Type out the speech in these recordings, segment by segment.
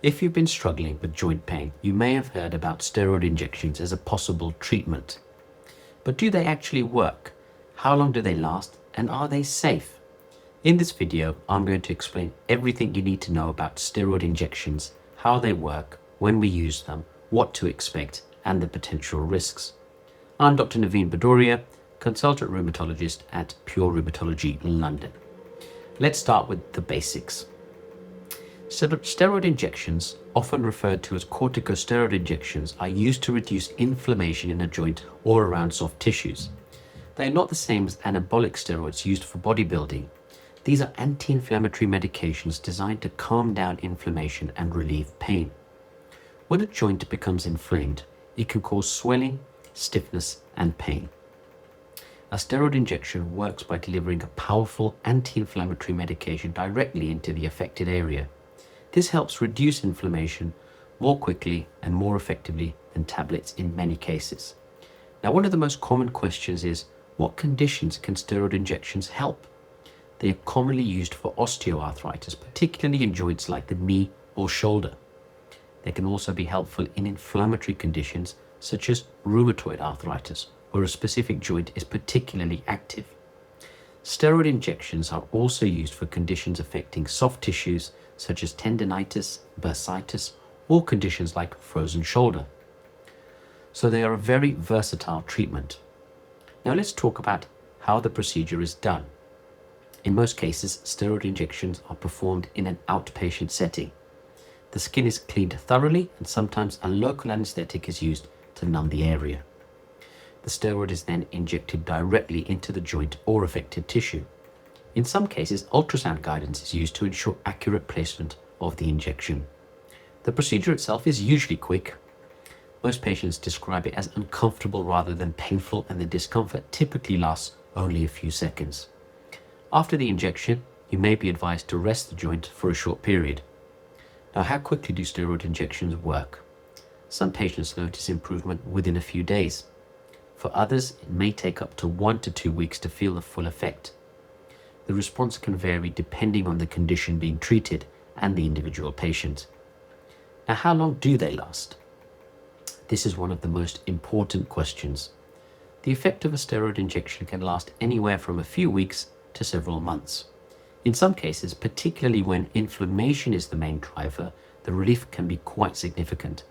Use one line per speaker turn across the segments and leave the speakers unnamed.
If you've been struggling with joint pain, you may have heard about steroid injections as a possible treatment. But do they actually work? How long do they last? And are they safe? In this video, I'm going to explain everything you need to know about steroid injections, how they work, when we use them, what to expect, and the potential risks. I'm Dr Naveen Bhadauria, consultant rheumatologist at Pure Rheumatology, London. Let's start with the basics. Steroid injections, often referred to as corticosteroid injections, are used to reduce inflammation in a joint or around soft tissues. They are not the same as anabolic steroids used for bodybuilding. These are anti-inflammatory medications designed to calm down inflammation and relieve pain. When a joint becomes inflamed, it can cause swelling, stiffness, and pain. A steroid injection works by delivering a powerful anti-inflammatory medication directly into the affected area. This helps reduce inflammation more quickly and more effectively than tablets in many cases. Now, one of the most common questions is, what conditions can steroid injections help? They are commonly used for osteoarthritis, particularly in joints like the knee or shoulder. They can also be helpful in inflammatory conditions such as rheumatoid arthritis, where a specific joint is particularly active. Steroid injections are also used for conditions affecting soft tissues such as tendinitis, bursitis, or conditions like frozen shoulder. So they are a very versatile treatment. Now let's talk about how the procedure is done. In most cases, steroid injections are performed in an outpatient setting. The skin is cleaned thoroughly, and sometimes a local anesthetic is used to numb the area. The steroid is then injected directly into the joint or affected tissue. In some cases, ultrasound guidance is used to ensure accurate placement of the injection. The procedure itself is usually quick. Most patients describe it as uncomfortable rather than painful, and the discomfort typically lasts only a few seconds. After the injection, you may be advised to rest the joint for a short period. Now, how quickly do steroid injections work? Some patients notice improvement within a few days. For others, it may take up to 1 to 2 weeks to feel the full effect. The response can vary depending on the condition being treated and the individual patient. Now, how long do they last? This is one of the most important questions. The effect of a steroid injection can last anywhere from a few weeks to several months. In some cases, particularly when inflammation is the main driver, the relief can be quite significant.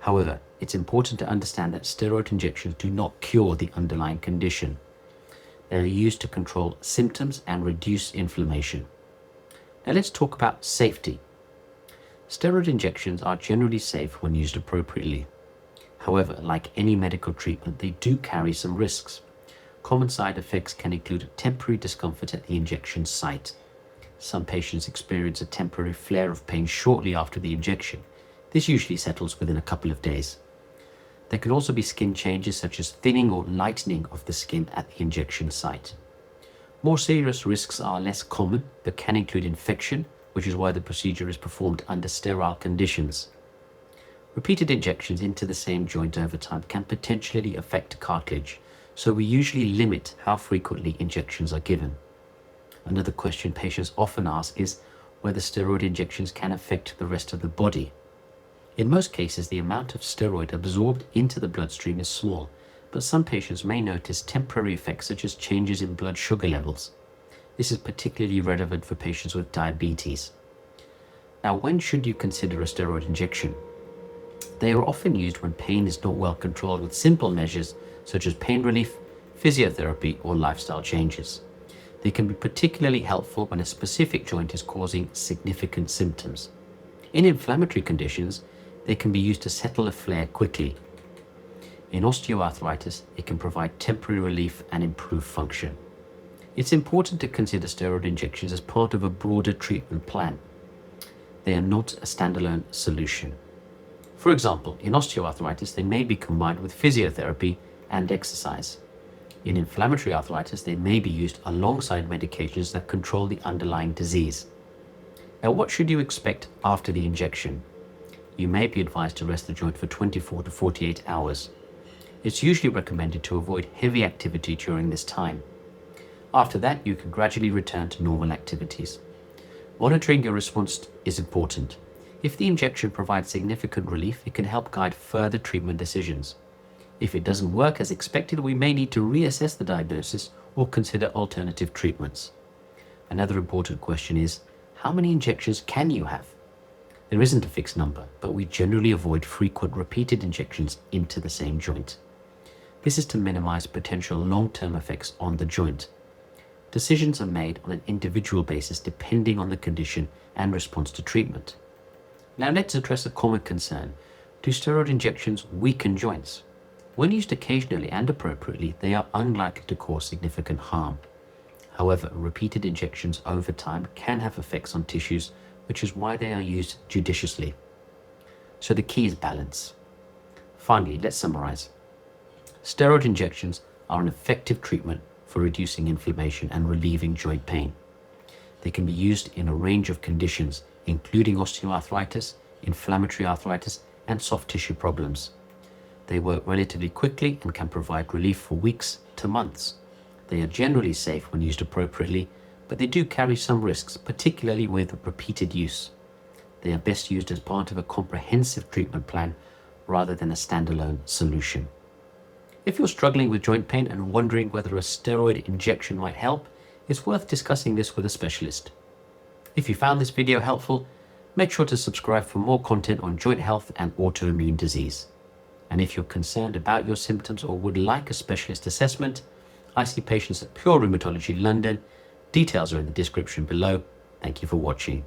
However, it's important to understand that steroid injections do not cure the underlying condition. They are used to control symptoms and reduce inflammation. Now let's talk about safety. Steroid injections are generally safe when used appropriately. However, like any medical treatment, they do carry some risks. Common side effects can include temporary discomfort at the injection site. Some patients experience a temporary flare of pain shortly after the injection. This usually settles within a couple of days. There can also be skin changes such as thinning or lightening of the skin at the injection site. More serious risks are less common but can include infection, which is why the procedure is performed under sterile conditions. Repeated injections into the same joint over time can potentially affect cartilage, so we usually limit how frequently injections are given. Another question patients often ask is whether steroid injections can affect the rest of the body. In most cases, the amount of steroid absorbed into the bloodstream is small, but some patients may notice temporary effects such as changes in blood sugar levels. This is particularly relevant for patients with diabetes. Now, when should you consider a steroid injection? They are often used when pain is not well controlled with simple measures such as pain relief, physiotherapy, or lifestyle changes. They can be particularly helpful when a specific joint is causing significant symptoms. In inflammatory conditions, they can be used to settle a flare quickly. In osteoarthritis, it can provide temporary relief and improve function. It's important to consider steroid injections as part of a broader treatment plan. They are not a standalone solution. For example, in osteoarthritis, they may be combined with physiotherapy and exercise. In inflammatory arthritis, they may be used alongside medications that control the underlying disease. Now, what should you expect after the injection? You may be advised to rest the joint for 24 to 48 hours. It's usually recommended to avoid heavy activity during this time. After that, you can gradually return to normal activities. Monitoring your response is important. If the injection provides significant relief, it can help guide further treatment decisions. If it doesn't work as expected, we may need to reassess the diagnosis or consider alternative treatments. Another important question is, how many injections can you have? There isn't a fixed number, but we generally avoid frequent repeated injections into the same joint. This is to minimize potential long-term effects on the joint. Decisions are made on an individual basis depending on the condition and response to treatment. Now let's address a common concern. Do steroid injections weaken joints? When used occasionally and appropriately, they are unlikely to cause significant harm. However, repeated injections over time can have effects on tissues, which is why they are used judiciously. So the key is balance. Finally, let's summarize. Steroid injections are an effective treatment for reducing inflammation and relieving joint pain. They can be used in a range of conditions, including osteoarthritis, inflammatory arthritis, and soft tissue problems. They work relatively quickly and can provide relief for weeks to months. They are generally safe when used appropriately, but they do carry some risks, particularly with repeated use. They are best used as part of a comprehensive treatment plan rather than a standalone solution. If you're struggling with joint pain and wondering whether a steroid injection might help, it's worth discussing this with a specialist. If you found this video helpful, make sure to subscribe for more content on joint health and autoimmune disease. And if you're concerned about your symptoms or would like a specialist assessment, I see patients at Pure Rheumatology London. Details are in the description below. Thank you for watching.